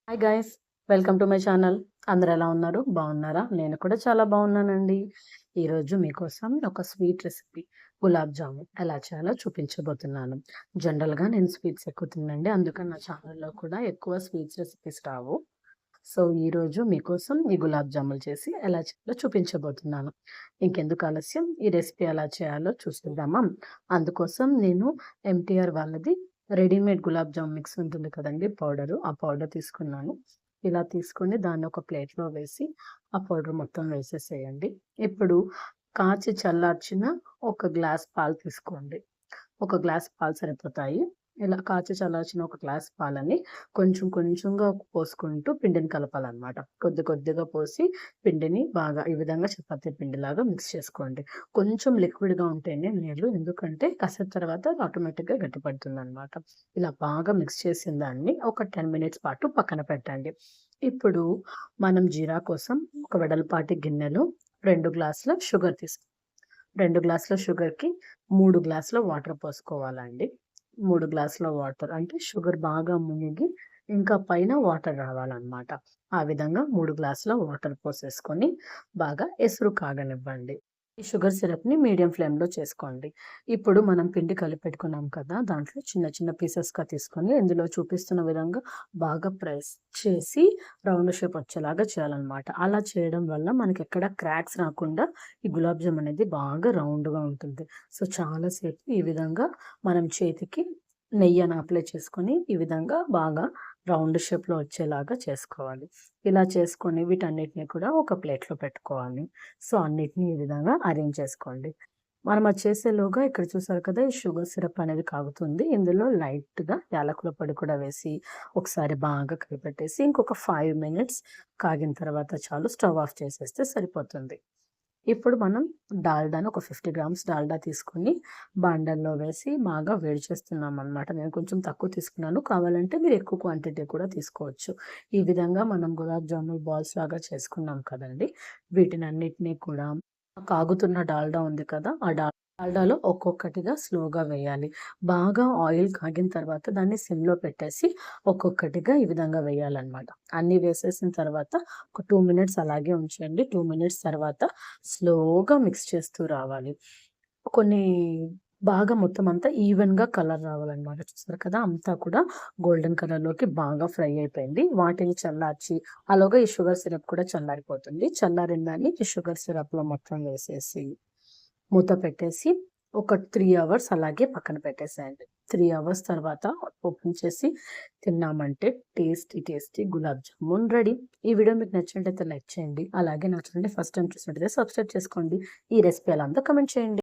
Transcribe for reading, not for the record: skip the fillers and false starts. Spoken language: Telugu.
Hi guys, welcome to my channel. అందరు ఎలా ఉన్నారు? బాగున్నారా? నేను కూడా చాలా బాగున్నానండి. ఈరోజు మీకోసం ఒక స్వీట్ రెసిపీ గులాబ్ జామున్ ఎలా చేయాలో చూపించబోతున్నాను. జనరల్గా నేను స్వీట్స్ ఎక్కువ తినండి, అందుకని నా ఛానల్లో కూడా ఎక్కువ స్వీట్స్ రెసిపీస్ రావు. సో ఈరోజు మీకోసం ఈ గులాబ్ జామున్ చేసి ఎలా చేయాలో చూపించబోతున్నాను. ఇంకెందుకు ఆలస్యం, ఈ రెసిపీ ఎలా చేయాలో చూసేద్దామా? అందుకోసం నేను ఎంటీఆర్ వాళ్ళది రెడీమేడ్ గులాబ్ జామ్ మిక్స్ ఉంటుంది కదండీ పౌడరు. ఆ పౌడర్ తీసుకున్నాను. ఇలా తీసుకొని దాన్ని ఒక ప్లేట్‌లో వేసి, ఆ పౌడర్ మొత్తం వేసేసేయండి. ఇప్పుడు కాచి చల్లార్చిన ఒక గ్లాస్ పాలు తీసుకోండి. ఒక గ్లాస్ పాలు సరిపోతాయి. ఇలా కాచి చల్లార్చిన ఒక గ్లాస్ పాలని కొంచెం కొంచెంగా పోసుకుంటూ పిండిని కలపాలనమాట. కొద్ది కొద్దిగా పోసి పిండిని బాగా ఈ విధంగా చపాతీ పిండిలాగా మిక్స్ చేసుకోండి. కొంచెం లిక్విడ్‌గా ఉంటేనే నీళ్ళు, ఎందుకంటే కాసేపు తర్వాత ఆటోమేటిక్‌గా గట్టిపడుతుందనమాట. ఇలా బాగా మిక్స్ చేసిన దాన్ని ఒక 10 మినిట్స్ పాటు పక్కన పెట్టండి. ఇప్పుడు మనం జీరా కోసం ఒక వెడల్పాటి గిన్నెలో 2 గ్లాసుల షుగర్ 2 గ్లాసుల షుగర్‌కి 3 గ్లాసుల వాటర్ పోసుకోవాలండి. 3 గ్లాసుల వాటర్ అంటే షుగర్ బాగా మునిగి ఇంకా పైన వాటర్ రావాలనమాట. ఆ విధంగా 3 గ్లాసుల వాటర్ పోసేసుకొని బాగా ఎసురు కాగనివ్వండి. ఈ షుగర్ సిరప్‌ని మీడియం ఫ్లేమ్‌లో చేసుకోండి. ఇప్పుడు మనం పిండి కలిపెట్టుకున్నాం కదా! దాంట్లో చిన్న చిన్న పీసెస్‌గా తీసుకొని ఇందులో చూపిస్తున్న విధంగా బాగా ప్రెస్ చేసి రౌండ్ షేప్ వచ్చేలాగా చేయాలనమాట. అలా చేయడం వల్ల మనకెక్కడ క్రాక్స్ రాకుండా ఈ గులాబ్ జామ్ అనేది బాగా రౌండ్‌గా ఉంటుంది. సో, చాలా సేపు ఈ విధంగా మనం చేతికి నెయ్యిని అప్లై చేసుకొని ఈ విధంగా బాగా రౌండ్ షేప్‌లో వచ్చేలాగా చేసుకోవాలి. ఇలా చేసుకొని వీటన్నిటిని కూడా ఒక ప్లేట్‌లో పెట్టుకోవాలి. సో, అన్నిటిని ఈ విధంగా అరేంజ్ చేసుకోండి. మనం అది చేసేలోగా ఇక్కడ చూసారు కదా! ఈ షుగర్ సిరప్ అనేది కాగుతుంది. ఇందులో లైట్‌గా యాలకుల పొడి కూడా వేసి ఒకసారి బాగా కలిపెట్టేసి ఇంకొక 5 మినిట్స్ కాగిన తర్వాత చాలు, స్టవ్ ఆఫ్ చేసేస్తే సరిపోతుంది. ఇప్పుడు మనం డాల్డాని ఒక 50 గ్రామ్స్ డాల్డా తీసుకొని బాండల్లో వేసి బాగా వేడి చేస్తున్నామనమాట. నేను కొంచెం తక్కువ తీసుకున్నాను. కావాలంటే మీరు ఎక్కువ క్వాంటిటీ కూడా తీసుకోవచ్చు. ఈ విధంగా మనం గులాబ్ జామున్ బాల్స్ లాగా చేసుకున్నాం కదండీ! వీటినన్నిటిని కూడా కాగుతున్న డాల్డా ఉంది కదా! ఆ డాల్డాలో ఒక్కొక్కటిగా స్లోగా వేయాలి. బాగా ఆయిల్ కాగిన తర్వాత దాన్ని సిమ్‌లో పెట్టేసి ఒక్కొక్కటిగా ఈ విధంగా వేయాలనమాట. అన్నీ వేసేసిన తర్వాత ఒక 2 మినిట్స్ అలాగే ఉంచండి. 2 మినిట్స్ తర్వాత స్లోగా మిక్స్ చేస్తూ రావాలి. కొన్ని బాగా మొత్తం అంతా ఈవెన్‌గా కలర్ రావాలనమాట. చూసారు కదా! అంతా కూడా గోల్డెన్ కలర్‌లోకి బాగా ఫ్రై అయిపోయింది. వాటిని చల్లార్చి ఆలోగా ఈ షుగర్ సిరప్ కూడా చల్లారిపోతుంది. చల్లారిన దాన్ని ఈ షుగర్ సిరప్‌లో మొత్తం వేసేసి మూత పెట్టేసి ఒక 3 అవర్స్ అలాగే పక్కన పెట్టేసేయండి. 3 అవర్స్ తర్వాత ఓపెన్ చేసి తిన్నామంటే tasty tasty gulab jamun ready. ఈ వీడియో మీకు నచ్చినట్టయితే లైక్ చేయండి. అలాగే నా ఛానల్‌ని ఫస్ట్ టైమ్ చూసినట్టయితే సబ్స్క్రైబ్ చేసుకోండి. ఈ రెసిపీ ఎలా ఉందో కామెంట్ చేయండి.